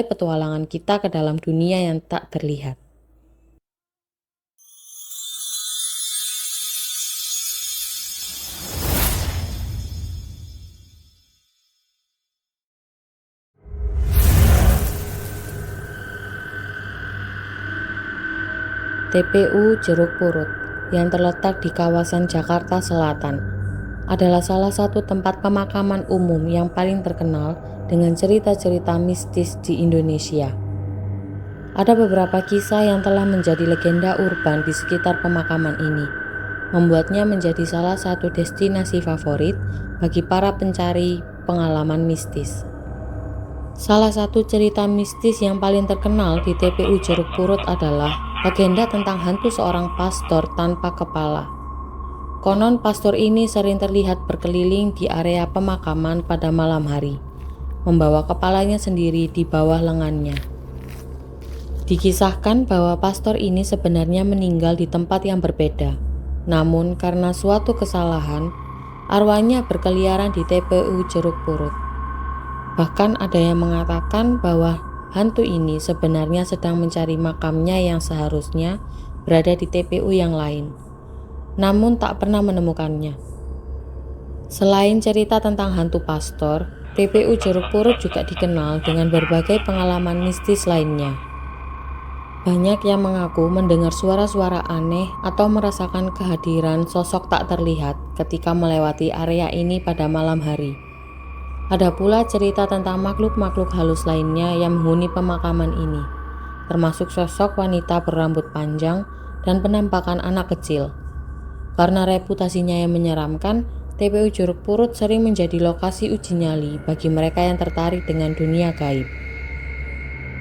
memulai petualangan kita ke dalam dunia yang tak terlihat. TPU Jeruk Purut yang terletak di kawasan Jakarta Selatan adalah salah satu tempat pemakaman umum yang paling terkenal dengan cerita-cerita mistis di Indonesia. Ada beberapa kisah yang telah menjadi legenda urban di sekitar pemakaman ini, membuatnya menjadi salah satu destinasi favorit bagi para pencari pengalaman mistis. Salah satu cerita mistis yang paling terkenal di TPU Jeruk Purut adalah legenda tentang hantu seorang pastor tanpa kepala. Konon pastor ini sering terlihat berkeliling di area pemakaman pada malam hari, membawa kepalanya sendiri di bawah lengannya. Dikisahkan bahwa pastor ini sebenarnya meninggal di tempat yang berbeda, namun karena suatu kesalahan, arwahnya berkeliaran di TPU Jeruk Purut. Bahkan ada yang mengatakan bahwa hantu ini sebenarnya sedang mencari makamnya yang seharusnya berada di TPU yang lain, namun tak pernah menemukannya. Selain cerita tentang hantu pastor, TPU Jeruk Purut juga dikenal dengan berbagai pengalaman mistis lainnya. Banyak yang mengaku mendengar suara-suara aneh atau merasakan kehadiran sosok tak terlihat ketika melewati area ini pada malam hari. Ada pula cerita tentang makhluk-makhluk halus lainnya yang menghuni pemakaman ini, termasuk sosok wanita berambut panjang dan penampakan anak kecil. Karena reputasinya yang menyeramkan, TPU Jeruk Purut sering menjadi lokasi uji nyali bagi mereka yang tertarik dengan dunia gaib.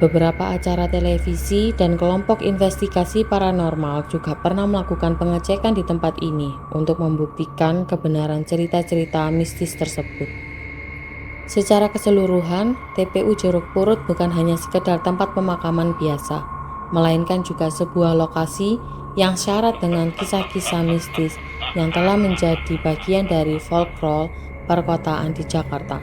Beberapa acara televisi dan kelompok investigasi paranormal juga pernah melakukan pengecekan di tempat ini untuk membuktikan kebenaran cerita-cerita mistis tersebut. Secara keseluruhan, TPU Jeruk Purut bukan hanya sekedar tempat pemakaman biasa, melainkan juga sebuah lokasi yang syarat dengan kisah-kisah mistis yang telah menjadi bagian dari folklore perkotaan di Jakarta.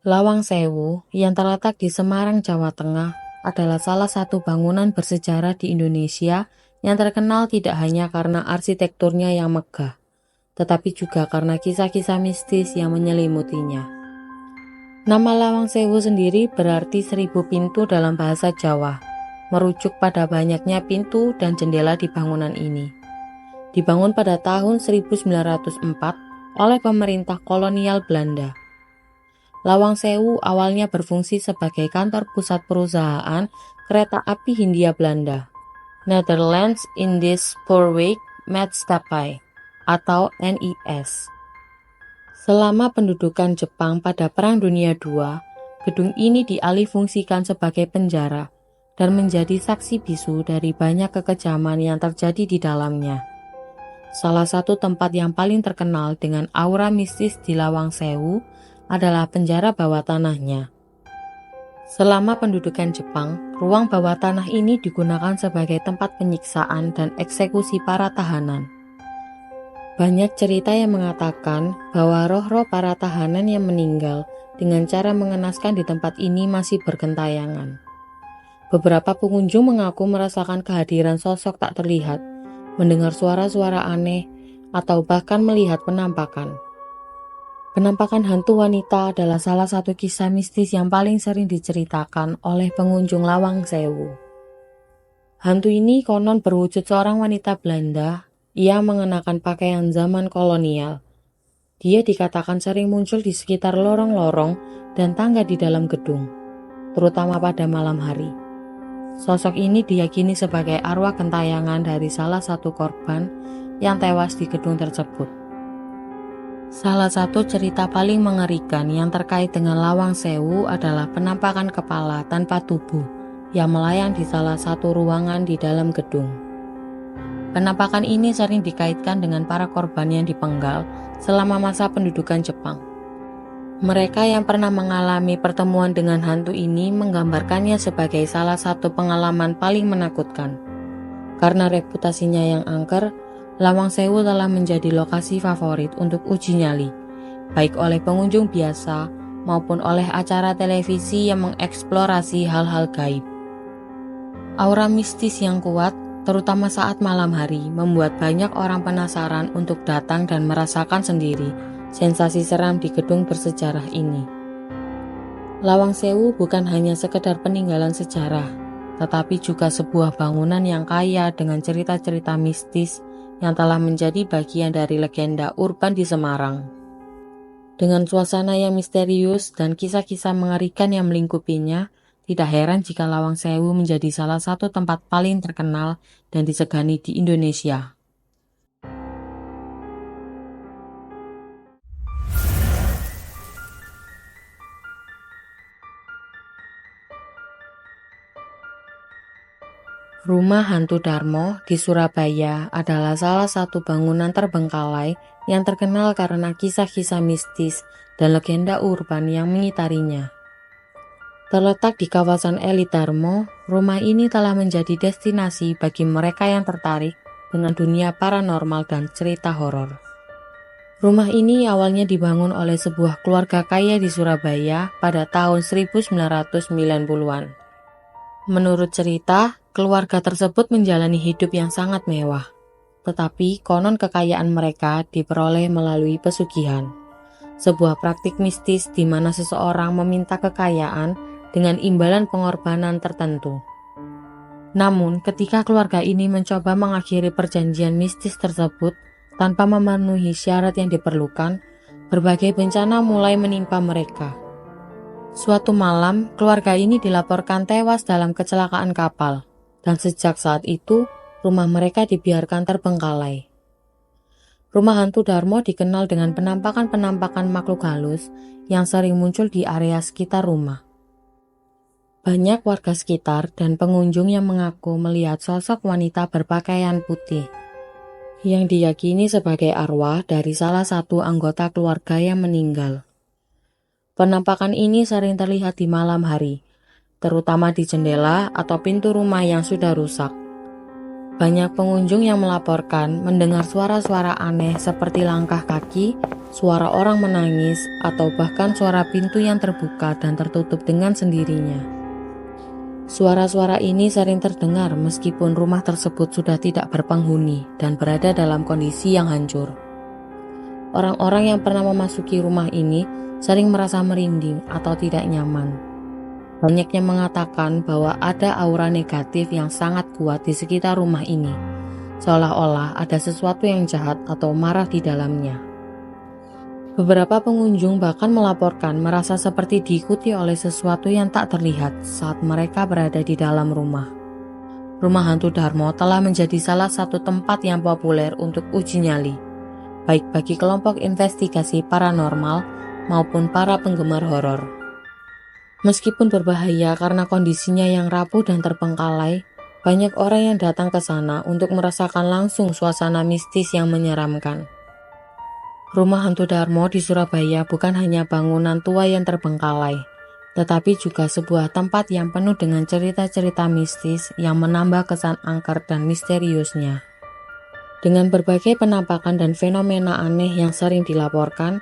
Lawang Sewu yang terletak di Semarang, Jawa Tengah adalah salah satu bangunan bersejarah di Indonesia yang terkenal tidak hanya karena arsitekturnya yang megah, tetapi juga karena kisah-kisah mistis yang menyelimutinya. Nama Lawang Sewu sendiri berarti 1000 pintu dalam bahasa Jawa, merujuk pada banyaknya pintu dan jendela di bangunan ini. Dibangun pada tahun 1904 oleh pemerintah kolonial Belanda. Lawang Sewu awalnya berfungsi sebagai kantor pusat perusahaan kereta api Hindia Belanda, Netherlands Indies Spoorweg Maatschappij atau NIS. Selama pendudukan Jepang pada Perang Dunia II, gedung ini dialihfungsikan sebagai penjara dan menjadi saksi bisu dari banyak kekejaman yang terjadi di dalamnya. Salah satu tempat yang paling terkenal dengan aura mistis di Lawang Sewu adalah penjara bawah tanahnya. Selama pendudukan Jepang, ruang bawah tanah ini digunakan sebagai tempat penyiksaan dan eksekusi para tahanan. Banyak cerita yang mengatakan bahwa roh-roh para tahanan yang meninggal dengan cara mengenaskan di tempat ini masih bergentayangan. Beberapa pengunjung mengaku merasakan kehadiran sosok tak terlihat, mendengar suara-suara aneh, atau bahkan melihat penampakan. Penampakan hantu wanita adalah salah satu kisah mistis yang paling sering diceritakan oleh pengunjung Lawang Sewu. Hantu ini konon berwujud seorang wanita Belanda. Ia mengenakan pakaian zaman kolonial. Dia dikatakan sering muncul di sekitar lorong-lorong dan tangga di dalam gedung, terutama pada malam hari. Sosok ini diyakini sebagai arwah gentayangan dari salah satu korban yang tewas di gedung tersebut. Salah satu cerita paling mengerikan yang terkait dengan Lawang Sewu adalah penampakan kepala tanpa tubuh yang melayang di salah satu ruangan di dalam gedung. Penampakan ini sering dikaitkan dengan para korban yang dipenggal selama masa pendudukan Jepang. Mereka yang pernah mengalami pertemuan dengan hantu ini menggambarkannya sebagai salah satu pengalaman paling menakutkan. Karena reputasinya yang angker, Lawang Sewu telah menjadi lokasi favorit untuk uji nyali, baik oleh pengunjung biasa maupun oleh acara televisi yang mengeksplorasi hal-hal gaib. Aura mistis yang kuat, terutama saat malam hari, membuat banyak orang penasaran untuk datang dan merasakan sendiri sensasi seram di gedung bersejarah ini. Lawang Sewu bukan hanya sekedar peninggalan sejarah, tetapi juga sebuah bangunan yang kaya dengan cerita-cerita mistis yang telah menjadi bagian dari legenda urban di Semarang. Dengan suasana yang misterius dan kisah-kisah mengerikan yang melingkupinya, tidak heran jika Lawang Sewu menjadi salah satu tempat paling terkenal dan disegani di Indonesia. Rumah Hantu Darmo di Surabaya adalah salah satu bangunan terbengkalai yang terkenal karena kisah-kisah mistis dan legenda urban yang mengitarinya. Terletak di kawasan elit Darmo, rumah ini telah menjadi destinasi bagi mereka yang tertarik dengan dunia paranormal dan cerita horor. Rumah ini awalnya dibangun oleh sebuah keluarga kaya di Surabaya pada tahun 1990-an. Menurut cerita, keluarga tersebut menjalani hidup yang sangat mewah, tetapi konon kekayaan mereka diperoleh melalui pesugihan, sebuah praktik mistis di mana seseorang meminta kekayaan dengan imbalan pengorbanan tertentu. Namun, ketika keluarga ini mencoba mengakhiri perjanjian mistis tersebut tanpa memenuhi syarat yang diperlukan, berbagai bencana mulai menimpa mereka. Suatu malam, keluarga ini dilaporkan tewas dalam kecelakaan kapal, dan sejak saat itu, rumah mereka dibiarkan terbengkalai. Rumah Hantu Darmo dikenal dengan penampakan-penampakan makhluk halus yang sering muncul di area sekitar rumah. Banyak warga sekitar dan pengunjung yang mengaku melihat sosok wanita berpakaian putih, yang diyakini sebagai arwah dari salah satu anggota keluarga yang meninggal. Penampakan ini sering terlihat di malam hari, terutama di jendela atau pintu rumah yang sudah rusak. Banyak pengunjung yang melaporkan mendengar suara-suara aneh seperti langkah kaki, suara orang menangis, atau bahkan suara pintu yang terbuka dan tertutup dengan sendirinya. Suara-suara ini sering terdengar meskipun rumah tersebut sudah tidak berpenghuni dan berada dalam kondisi yang hancur. Orang-orang yang pernah memasuki rumah ini sering merasa merinding atau tidak nyaman. Banyak yang mengatakan bahwa ada aura negatif yang sangat kuat di sekitar rumah ini, seolah-olah ada sesuatu yang jahat atau marah di dalamnya. Beberapa pengunjung bahkan melaporkan merasa seperti diikuti oleh sesuatu yang tak terlihat saat mereka berada di dalam rumah. Rumah Hantu Darmo telah menjadi salah satu tempat yang populer untuk uji nyali, baik bagi kelompok investigasi paranormal maupun para penggemar horor. Meskipun berbahaya karena kondisinya yang rapuh dan terbengkalai, banyak orang yang datang ke sana untuk merasakan langsung suasana mistis yang menyeramkan. Rumah Hantu Darmo di Surabaya bukan hanya bangunan tua yang terbengkalai, tetapi juga sebuah tempat yang penuh dengan cerita-cerita mistis yang menambah kesan angker dan misteriusnya. Dengan berbagai penampakan dan fenomena aneh yang sering dilaporkan,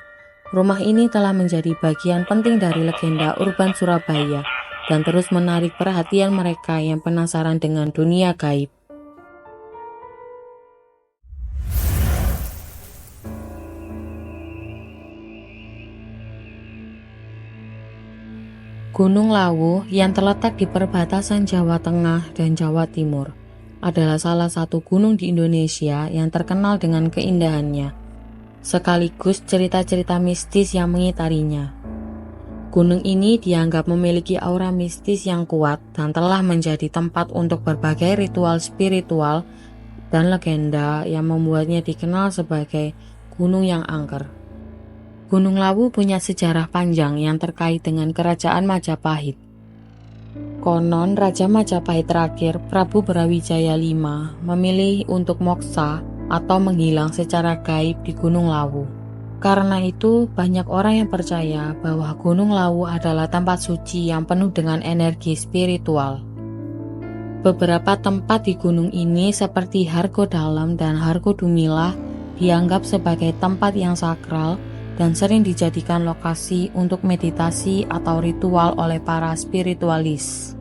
rumah ini telah menjadi bagian penting dari legenda urban Surabaya dan terus menarik perhatian mereka yang penasaran dengan dunia gaib. Gunung Lawu yang terletak di perbatasan Jawa Tengah dan Jawa Timur adalah salah satu gunung di Indonesia yang terkenal dengan keindahannya, sekaligus cerita-cerita mistis yang mengitarinya. Gunung ini dianggap memiliki aura mistis yang kuat dan telah menjadi tempat untuk berbagai ritual spiritual dan legenda yang membuatnya dikenal sebagai gunung yang angker. Gunung Lawu punya sejarah panjang yang terkait dengan Kerajaan Majapahit. Konon Raja Majapahit terakhir, Prabu Brawijaya V, memilih untuk moksa atau menghilang secara gaib di Gunung Lawu. Karena itu, banyak orang yang percaya bahwa Gunung Lawu adalah tempat suci yang penuh dengan energi spiritual. Beberapa tempat di gunung ini seperti Hargo Dalam dan Hargo Dumilah dianggap sebagai tempat yang sakral dan sering dijadikan lokasi untuk meditasi atau ritual oleh para spiritualis.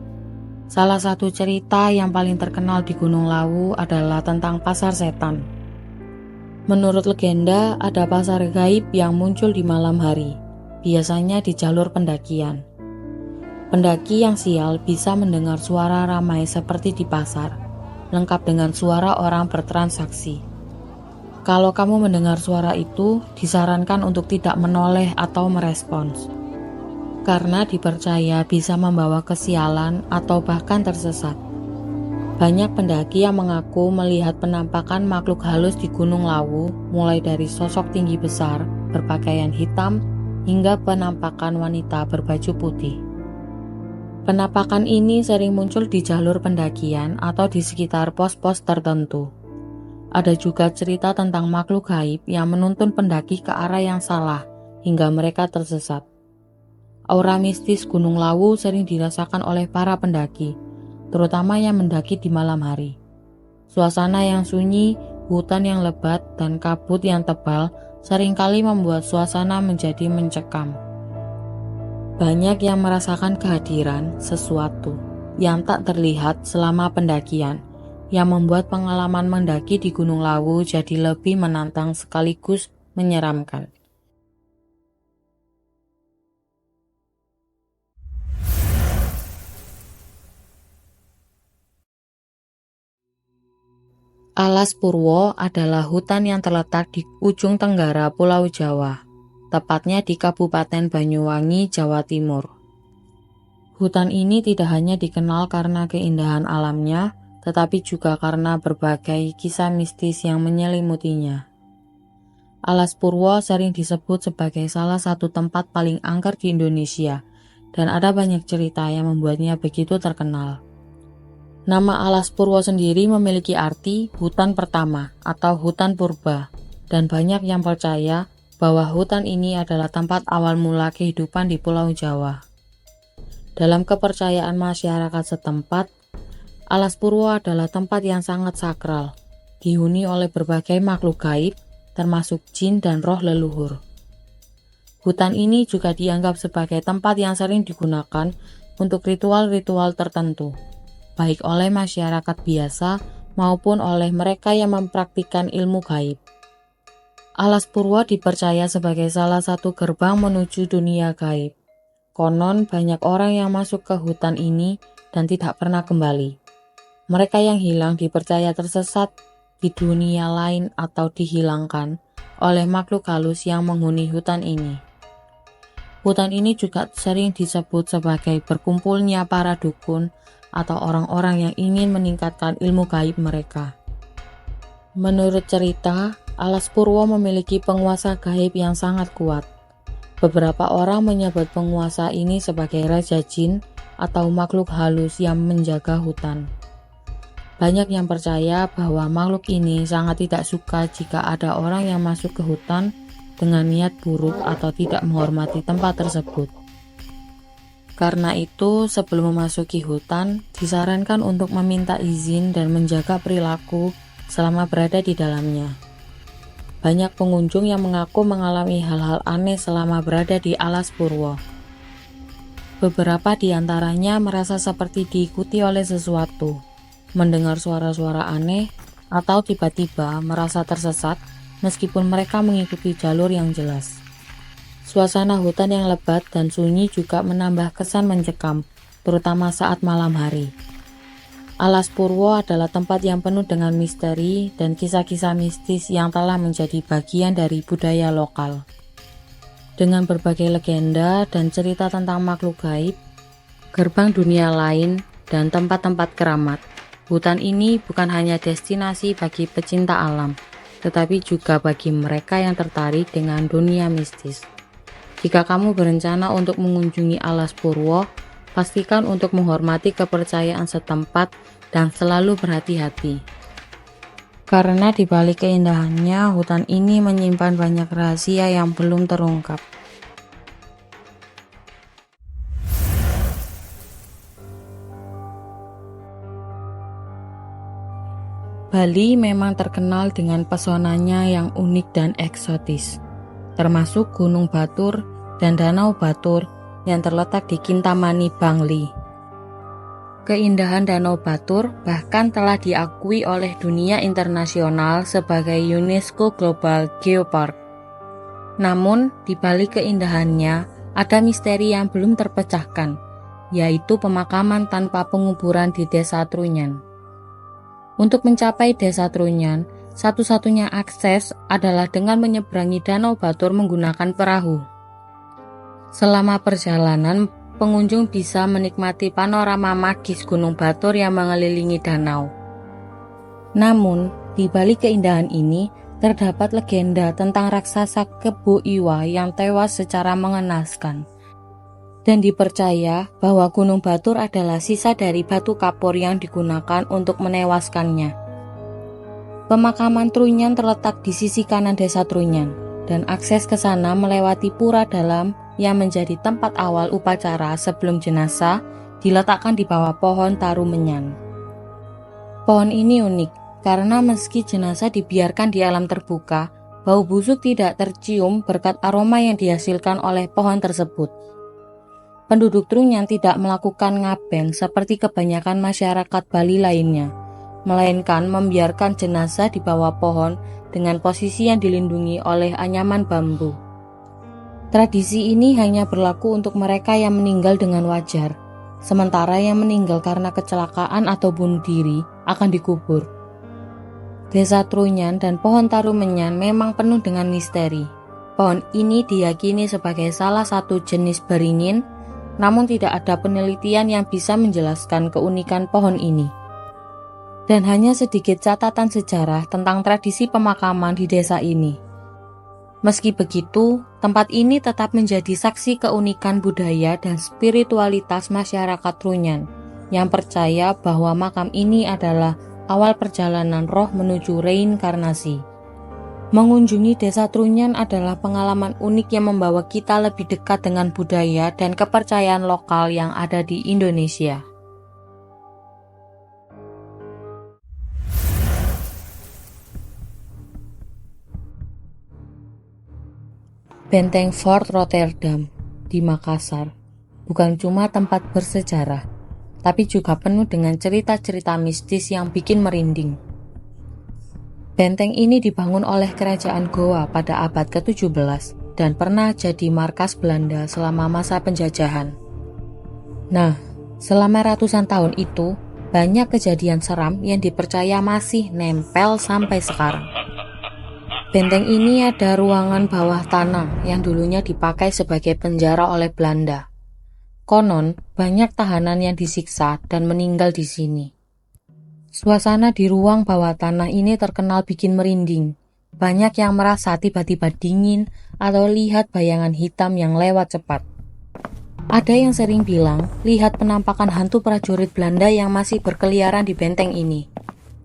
Salah satu cerita yang paling terkenal di Gunung Lawu adalah tentang pasar setan. Menurut legenda, ada pasar gaib yang muncul di malam hari, biasanya di jalur pendakian. Pendaki yang sial bisa mendengar suara ramai seperti di pasar, lengkap dengan suara orang bertransaksi. Kalau kamu mendengar suara itu, disarankan untuk tidak menoleh atau merespons, karena dipercaya bisa membawa kesialan atau bahkan tersesat. Banyak pendaki yang mengaku melihat penampakan makhluk halus di Gunung Lawu, mulai dari sosok tinggi besar, berpakaian hitam, hingga penampakan wanita berbaju putih. Penampakan ini sering muncul di jalur pendakian atau di sekitar pos-pos tertentu. Ada juga cerita tentang makhluk gaib yang menuntun pendaki ke arah yang salah, hingga mereka tersesat. Aura mistis Gunung Lawu sering dirasakan oleh para pendaki, terutama yang mendaki di malam hari. Suasana yang sunyi, hutan yang lebat, dan kabut yang tebal seringkali membuat suasana menjadi mencekam. Banyak yang merasakan kehadiran sesuatu yang tak terlihat selama pendakian, yang membuat pengalaman mendaki di Gunung Lawu jadi lebih menantang sekaligus menyeramkan. Alas Purwo adalah hutan yang terletak di ujung tenggara Pulau Jawa, tepatnya di Kabupaten Banyuwangi, Jawa Timur. Hutan ini tidak hanya dikenal karena keindahan alamnya, tetapi juga karena berbagai kisah mistis yang menyelimutinya. Alas Purwo sering disebut sebagai salah satu tempat paling angker di Indonesia, dan ada banyak cerita yang membuatnya begitu terkenal. Nama Alas Purwo sendiri memiliki arti hutan pertama atau hutan purba, dan banyak yang percaya bahwa hutan ini adalah tempat awal mula kehidupan di Pulau Jawa. Dalam kepercayaan masyarakat setempat, Alas Purwo adalah tempat yang sangat sakral, dihuni oleh berbagai makhluk gaib, termasuk jin dan roh leluhur. Hutan ini juga dianggap sebagai tempat yang sering digunakan untuk ritual-ritual tertentu, baik oleh masyarakat biasa maupun oleh mereka yang mempraktikkan ilmu gaib. Alas Purwo dipercaya sebagai salah satu gerbang menuju dunia gaib. Konon banyak orang yang masuk ke hutan ini dan tidak pernah kembali. Mereka yang hilang dipercaya tersesat di dunia lain atau dihilangkan oleh makhluk halus yang menghuni hutan ini. Hutan ini juga sering disebut sebagai berkumpulnya para dukun atau orang-orang yang ingin meningkatkan ilmu gaib mereka. Menurut cerita, Alas Purwo memiliki penguasa gaib yang sangat kuat. Beberapa orang menyebut penguasa ini sebagai Raja Jin atau makhluk halus yang menjaga hutan. Banyak yang percaya bahwa makhluk ini sangat tidak suka jika ada orang yang masuk ke hutan dengan niat buruk atau tidak menghormati tempat tersebut. Karena itu, sebelum memasuki hutan, disarankan untuk meminta izin dan menjaga perilaku selama berada di dalamnya. Banyak pengunjung yang mengaku mengalami hal-hal aneh selama berada di Alas Purwo. Beberapa di antaranya merasa seperti diikuti oleh sesuatu, mendengar suara-suara aneh, atau tiba-tiba merasa tersesat meskipun mereka mengikuti jalur yang jelas. Suasana hutan yang lebat dan sunyi juga menambah kesan mencekam, terutama saat malam hari. Alas Purwo adalah tempat yang penuh dengan misteri dan kisah-kisah mistis yang telah menjadi bagian dari budaya lokal. Dengan berbagai legenda dan cerita tentang makhluk gaib, gerbang dunia lain, dan tempat-tempat keramat, hutan ini bukan hanya destinasi bagi pecinta alam, tetapi juga bagi mereka yang tertarik dengan dunia mistis. Jika kamu berencana untuk mengunjungi Alas Purwo, pastikan untuk menghormati kepercayaan setempat dan selalu berhati-hati. Karena di balik keindahannya, hutan ini menyimpan banyak rahasia yang belum terungkap. Bali memang terkenal dengan pesonanya yang unik dan eksotis, termasuk Gunung Batur dan Danau Batur yang terletak di Kintamani, Bangli. Keindahan Danau Batur bahkan telah diakui oleh dunia internasional sebagai UNESCO Global Geopark. Namun, di balik keindahannya, ada misteri yang belum terpecahkan, yaitu pemakaman tanpa penguburan di Desa Trunyan. Untuk mencapai Desa Trunyan, satu-satunya akses adalah dengan menyeberangi Danau Batur menggunakan perahu. Selama perjalanan, pengunjung bisa menikmati panorama magis Gunung Batur yang mengelilingi danau. Namun, di balik keindahan ini, terdapat legenda tentang raksasa Kebo Iwa yang tewas secara mengenaskan. Dan dipercaya bahwa Gunung Batur adalah sisa dari batu kapur yang digunakan untuk menewaskannya. Pemakaman Trunyan terletak di sisi kanan Desa Trunyan, dan akses ke sana melewati pura dalam yang menjadi tempat awal upacara sebelum jenazah diletakkan di bawah pohon tarumenyan. Pohon ini unik karena meski jenazah dibiarkan di alam terbuka, bau busuk tidak tercium berkat aroma yang dihasilkan oleh pohon tersebut. Penduduk Trunyan tidak melakukan ngaben seperti kebanyakan masyarakat Bali lainnya, melainkan membiarkan jenazah di bawah pohon dengan posisi yang dilindungi oleh anyaman bambu. Tradisi ini hanya berlaku untuk mereka yang meninggal dengan wajar, sementara yang meninggal karena kecelakaan atau bunuh diri akan dikubur. Desa Trunyan dan pohon tarumenyan memang penuh dengan misteri. Pohon ini diyakini sebagai salah satu jenis beringin, namun tidak ada penelitian yang bisa menjelaskan keunikan pohon ini. Dan hanya sedikit catatan sejarah tentang tradisi pemakaman di desa ini. Meski begitu, tempat ini tetap menjadi saksi keunikan budaya dan spiritualitas masyarakat Trunyan yang percaya bahwa makam ini adalah awal perjalanan roh menuju reinkarnasi. Mengunjungi Desa Trunyan adalah pengalaman unik yang membawa kita lebih dekat dengan budaya dan kepercayaan lokal yang ada di Indonesia. Benteng Fort Rotterdam di Makassar bukan cuma tempat bersejarah, tapi juga penuh dengan cerita-cerita mistis yang bikin merinding. Benteng ini dibangun oleh Kerajaan Goa pada abad ke-17 dan pernah jadi markas Belanda selama masa penjajahan. Nah, selama ratusan tahun itu, banyak kejadian seram yang dipercaya masih nempel sampai sekarang. Benteng ini ada ruangan bawah tanah yang dulunya dipakai sebagai penjara oleh Belanda. Konon, banyak tahanan yang disiksa dan meninggal di sini. Suasana di ruang bawah tanah ini terkenal bikin merinding. Banyak yang merasa tiba-tiba dingin atau lihat bayangan hitam yang lewat cepat. Ada yang sering bilang lihat penampakan hantu prajurit Belanda yang masih berkeliaran di benteng ini.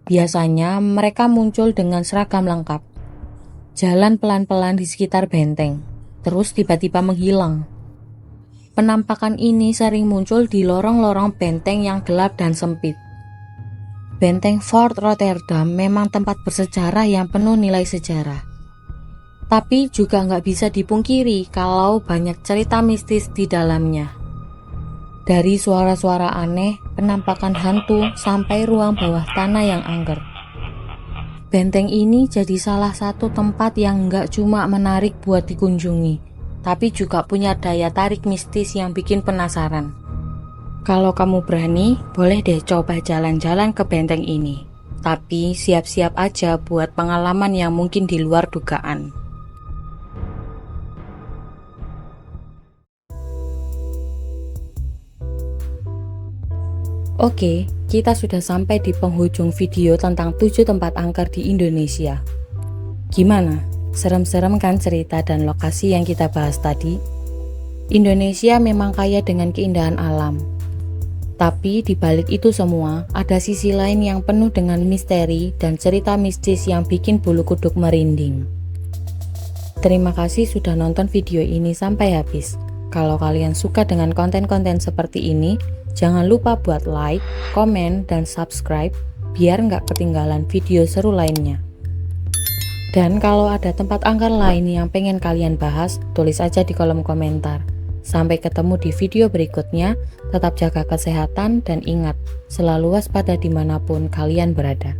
Biasanya mereka muncul dengan seragam lengkap. Jalan pelan-pelan di sekitar benteng, terus tiba-tiba menghilang. Penampakan ini sering muncul di lorong-lorong benteng yang gelap dan sempit. Benteng Fort Rotterdam memang tempat bersejarah yang penuh nilai sejarah. Tapi juga nggak bisa dipungkiri kalau banyak cerita mistis di dalamnya. Dari suara-suara aneh, penampakan hantu, sampai ruang bawah tanah yang angker. Benteng ini jadi salah satu tempat yang nggak cuma menarik buat dikunjungi, tapi juga punya daya tarik mistis yang bikin penasaran. Kalau kamu berani, boleh deh coba jalan-jalan ke benteng ini. Tapi siap-siap aja buat pengalaman yang mungkin di luar dugaan. Oke, kita sudah sampai di penghujung video tentang 7 tempat angker di Indonesia. Gimana? Serem-serem kan cerita dan lokasi yang kita bahas tadi? Indonesia memang kaya dengan keindahan alam. Tapi di balik itu semua, ada sisi lain yang penuh dengan misteri dan cerita mistis yang bikin bulu kuduk merinding. Terima kasih sudah nonton video ini sampai habis. Kalau kalian suka dengan konten-konten seperti ini, jangan lupa buat like, komen, dan subscribe biar nggak ketinggalan video seru lainnya. Dan kalau ada tempat angker lain yang pengen kalian bahas, tulis aja di kolom komentar. Sampai ketemu di video berikutnya, tetap jaga kesehatan dan ingat, selalu waspada dimanapun kalian berada.